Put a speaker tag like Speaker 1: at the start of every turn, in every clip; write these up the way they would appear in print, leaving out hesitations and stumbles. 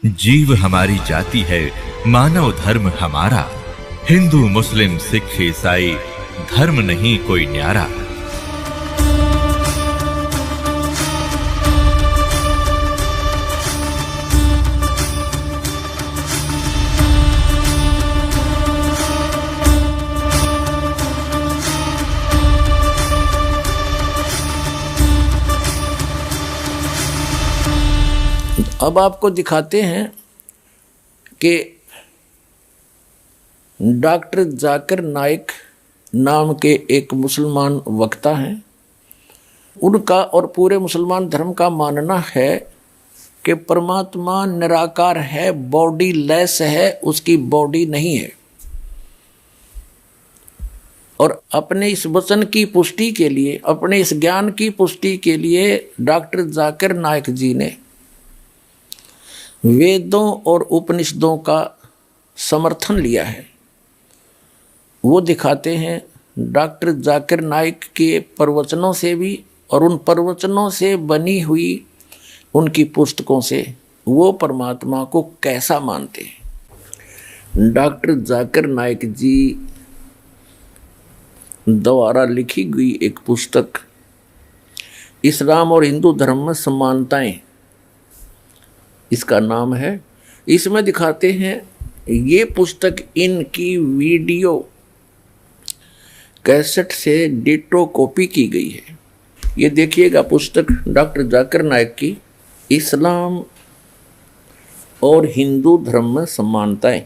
Speaker 1: जीव हमारी जाति है, मानव धर्म हमारा। हिंदू मुस्लिम सिख ईसाई धर्म नहीं कोई न्यारा।
Speaker 2: अब आपको दिखाते हैं कि डॉक्टर जाकिर नाइक नाम के एक मुसलमान वक्ता हैं। उनका और पूरे मुसलमान धर्म का मानना है कि परमात्मा निराकार है, बॉडी लेस है, उसकी बॉडी नहीं है। और अपने इस वचन की पुष्टि के लिए, अपने इस ज्ञान की पुष्टि के लिए डॉक्टर जाकिर नाइक जी ने वेदों और उपनिषदों का समर्थन लिया है। वो दिखाते हैं डॉक्टर जाकिर नाइक के प्रवचनों से भी और उन प्रवचनों से बनी हुई उनकी पुस्तकों से वो परमात्मा को कैसा मानते हैं। डॉक्टर जाकिर नाइक जी द्वारा लिखी गई एक पुस्तक इस्लाम और हिंदू धर्म में समानताएं, इसका नाम है। इसमें दिखाते हैं, ये पुस्तक इनकी वीडियो कैसेट से डिटो कॉपी की गई है। ये देखिएगा पुस्तक डॉक्टर जाकिर नाइक की इस्लाम और हिंदू धर्म में समानताएं।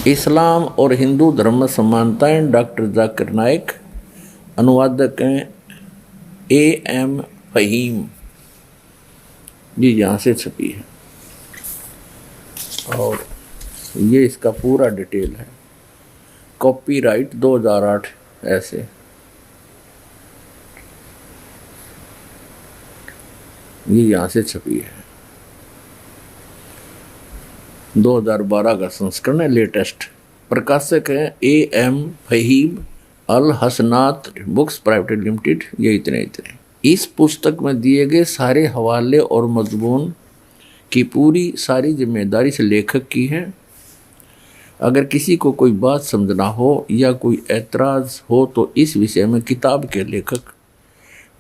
Speaker 2: इस्लाम और हिंदू धर्म में समानताएं, डॉक्टर जाकिर नाइक। अनुवादक हैं A.M. फहीम जी, यहाँ से छपी है और ये इसका पूरा डिटेल है। कॉपीराइट 2008 ऐसे। ये यहाँ से छपी है, 2012 का संस्करण है, लेटेस्ट। प्रकाशक है A.M. फहीम अल हसनात बुक्स प्राइवेट लिमिटेड। ये इतने इस पुस्तक में दिए गए सारे हवाले और मजमून की पूरी सारी जिम्मेदारी से लेखक की है। अगर किसी को कोई बात समझना हो या कोई एतराज़ हो तो इस विषय में किताब के लेखक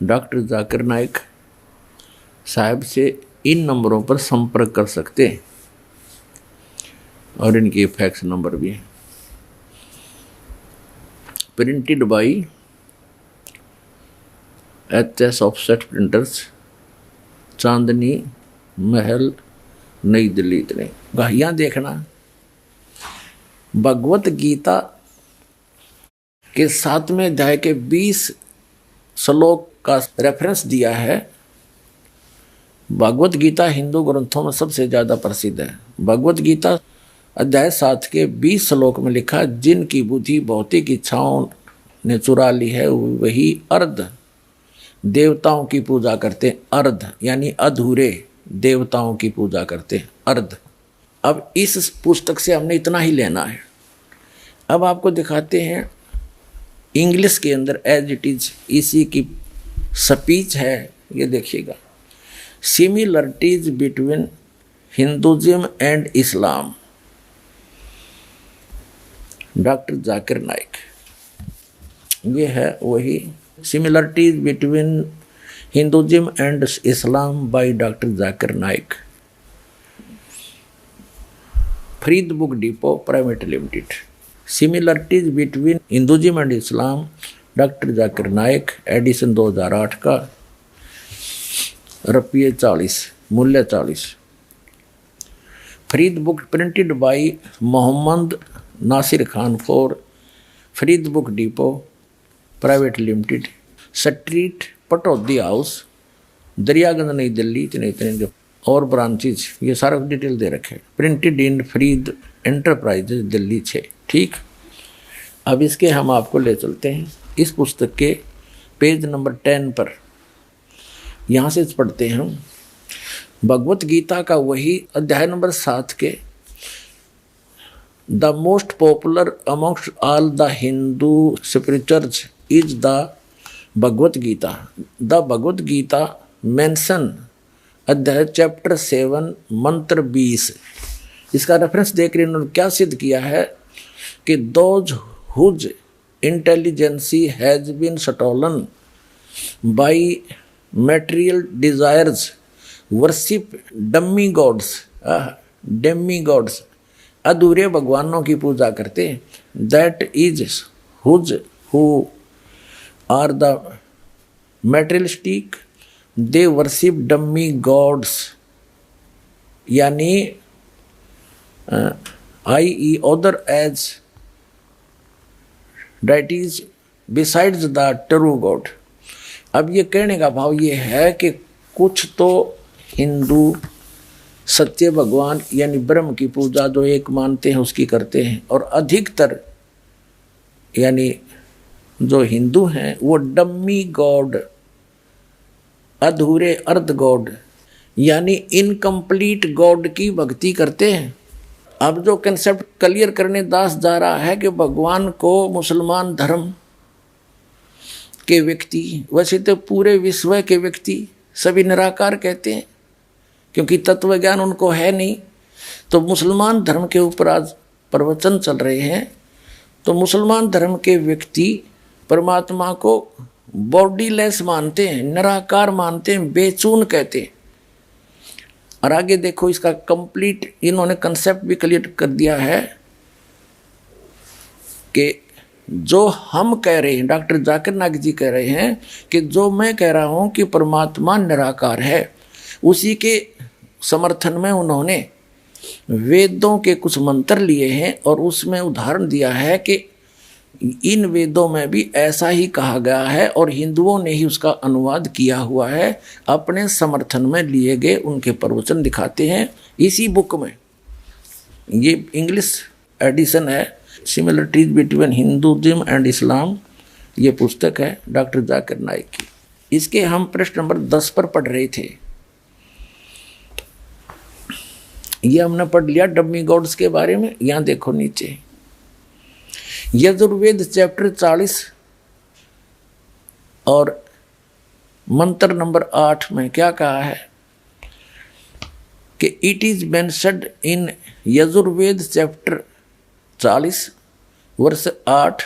Speaker 2: डॉक्टर जाकिर नाइक साहब से इन नंबरों पर संपर्क कर सकते हैं और इनके फैक्स नंबर भी हैं। Printed by HS offset printers, Chandni Mahal, Nai Delhi. इतने यहाँ देखना, भगवत गीता के 7वें अध्याय के 20 श्लोक का रेफरेंस दिया है। भगवत गीता हिंदू ग्रंथों में सबसे ज़्यादा प्रसिद्ध है। भगवत गीता अध्याय 7 के 20 श्लोक में लिखा, जिनकी बुद्धि भौतिक इच्छाओं ने चुरा ली है वही अर्ध देवताओं की पूजा करते। अर्ध यानी अधूरे देवताओं की पूजा करते, अर्ध। अब इस पुस्तक से हमने इतना ही लेना है। अब आपको दिखाते हैं इंग्लिश के अंदर एज इट इज इसी की स्पीच है। ये देखिएगा, similarities between Hinduism and Islam, doctor Zakir Naik. ये है वही similarities between Hinduism and Islam by doctor Zakir Naik, Farid book depot private limited. Similarities between Hinduism and Islam, doctor Zakir Naik, edition 2008 का, रुपये 40, मूल्य 40। Farid book printed by Mohammad Nasir Khan for Farid book depot private limited, street Pataudi house, Daryaganj, New Delhi. इतने जो और branches ये सारा डिटेल दे रखे। Printed in Farid enterprises Delhi 6। ठीक, अब इसके हम आपको ले चलते हैं इस पुस्तक के पेज नंबर 10 पर। यहाँ से पढ़ते हैं हम भगवत गीता का वही अध्याय नंबर 7 के The most popular amongst all the Hindu scriptures is the Bhagavad Gita, the Bhagavad Gita mention अध्याय चैप्टर 7 मंत्र 20। इसका रेफरेंस देख रहे इन्होंने क्या सिद्ध किया है कि those whose intelligence has been stolen by material desires worship dummy gods, अधूरे भगवानों की पूजा करते। That is whose who are the materialistic they worship dummy gods, यानी i.e. other as deities besides the true God। अब ये कहने का भाव ये है कि कुछ तो हिंदू सत्य भगवान यानी ब्रह्म की पूजा जो एक मानते हैं उसकी करते हैं, और अधिकतर यानी जो हिंदू हैं वो डम्मी गॉड, अधूरे अर्ध गॉड यानी इनकम्प्लीट गॉड की भक्ति करते हैं। अब जो कंसेप्ट क्लियर करने दास जा रहा है कि भगवान को मुसलमान धर्म के व्यक्ति, वैसे तो पूरे विश्व के व्यक्ति सभी निराकार कहते हैं क्योंकि तत्व ज्ञान उनको है नहीं। तो मुसलमान धर्म के ऊपर आज प्रवचन चल रहे हैं। तो मुसलमान धर्म के व्यक्ति परमात्मा को बॉडीलेस मानते हैं, निराकार मानते हैं, बेचून कहते हैं। और आगे देखो इसका कंप्लीट इन्होंने कंसेप्ट भी क्लियर कर दिया है कि जो हम कह रहे हैं, डॉक्टर जाकिर नाइक जी कह रहे हैं कि जो मैं कह रहा हूं कि परमात्मा निराकार है, उसी के समर्थन में उन्होंने वेदों के कुछ मंत्र लिए हैं और उसमें उदाहरण दिया है कि इन वेदों में भी ऐसा ही कहा गया है और हिंदुओं ने ही उसका अनुवाद किया हुआ है। अपने समर्थन में लिए गए उनके प्रवचन दिखाते हैं इसी बुक में। ये इंग्लिश एडिशन है, similarities between Hinduism and Islam, ये पुस्तक है डॉक्टर जाकिर नाइक की। इसके हम प्रश्न नंबर 10 पर पढ़ रहे थे। ये हमने पढ़ लिया डम्मी गॉड्स के बारे में। यहाँ देखो नीचे यजुर्वेद चैप्टर 40 और मंत्र नंबर 8 में क्या कहा है कि it is mentioned in Yajurveda chapter 40 वर्ष 8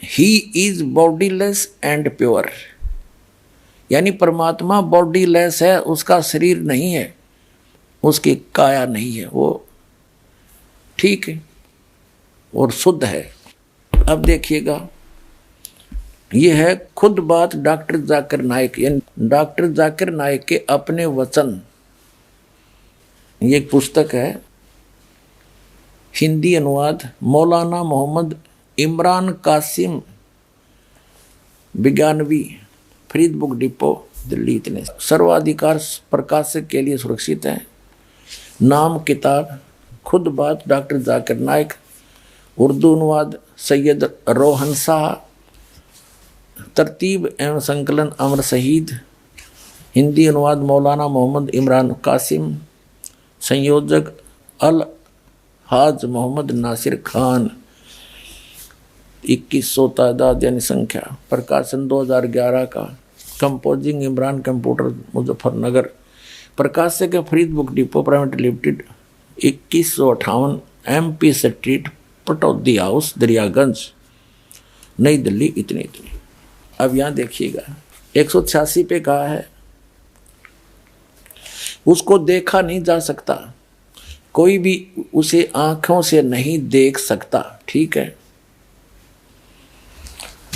Speaker 2: he is bodiless and pure, यानी परमात्मा बॉडीलेस है, उसका शरीर नहीं है, उसकी काया नहीं है, वो ठीक है और शुद्ध है। अब देखिएगा ये है खुद बात डॉक्टर जाकिर नाइक, यानी डॉक्टर जाकिर नाइक के अपने वचन। ये एक पुस्तक है, हिंदी अनुवाद मौलाना मोहम्मद इमरान कासिम विज्ञानवी, फरीद बुक डिपो दिल्ली। इतने सर्वाधिकार प्रकाशक के लिए सुरक्षित है। नाम किताब खुद बात डॉक्टर जाकिर नाइक, उर्दू अनुवाद सैयद रोहन शाह, तरतीब एवं संकलन अमर शहीद, हिंदी अनुवाद मौलाना मोहम्मद इमरान कासिम, संयोजक अल हाज मोहम्मद नासिर खान, 2100 तादाद यानी संख्या, प्रकाशन 2011 का, कंपोजिंग इमरान कंप्यूटर मुजफ्फरनगर, प्रकाशक है Farid book depot private limited, 2158 MP street Pataudi house Daryaganj New Delhi. इतनी। अब यहाँ देखिएगा 186 पे कहा है उसको देखा नहीं जा सकता, कोई भी उसे आंखों से नहीं देख सकता, ठीक है।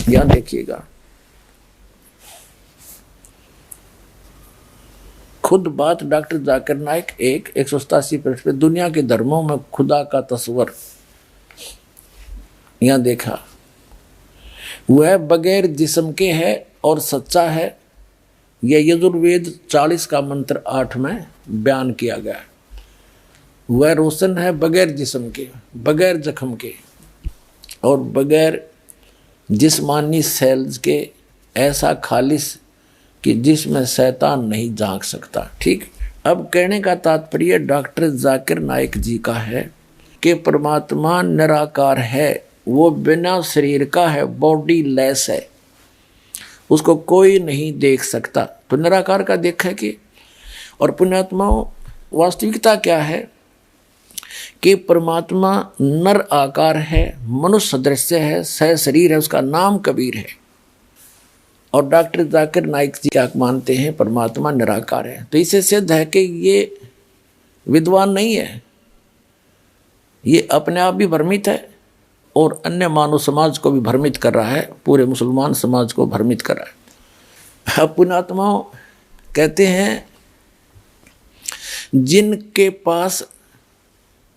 Speaker 2: यहाँ देखिएगा खुद बात डॉक्टर जाकिर नाइक 187 पृष्ठ पे दुनिया के धर्मों में खुदा का तस्वर। यहाँ देखा वह बगैर जिस्म के है और सच्चा है। यह यजुर्वेद 40 का मंत्र 8 में बयान किया गया। वह रोशन है बगैर जिस्म के, बगैर जख्म के और बगैर जिस्मानी सेल्स के, ऐसा खालिस कि जिसमें शैतान नहीं झांक सकता, ठीक। अब कहने का तात्पर्य डॉक्टर जाकिर नाइक जी का है कि परमात्मा निराकार है, वो बिना शरीर का है, बॉडी लेस है। उसको कोई नहीं देख सकता। तो निराकार का देखा कि, और पुण्यात्माओं वास्तविकता क्या है कि परमात्मा नर आकार है, मनुष्य सदृश्य है, सह शरीर है, उसका नाम कबीर है। और डॉक्टर जाकिर नाइक जी क्या मानते हैं, परमात्मा निराकार है। तो इसे सिद्ध है कि ये विद्वान नहीं है, ये अपने आप भी भ्रमित है और अन्य मानव समाज को भी भ्रमित कर रहा है, पूरे मुसलमान समाज को भ्रमित कर रहा है। अब पुण्यात्माओं कहते हैं जिनके पास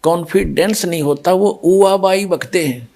Speaker 2: कॉन्फिडेंस नहीं होता वो उवाबाई बकते हैं।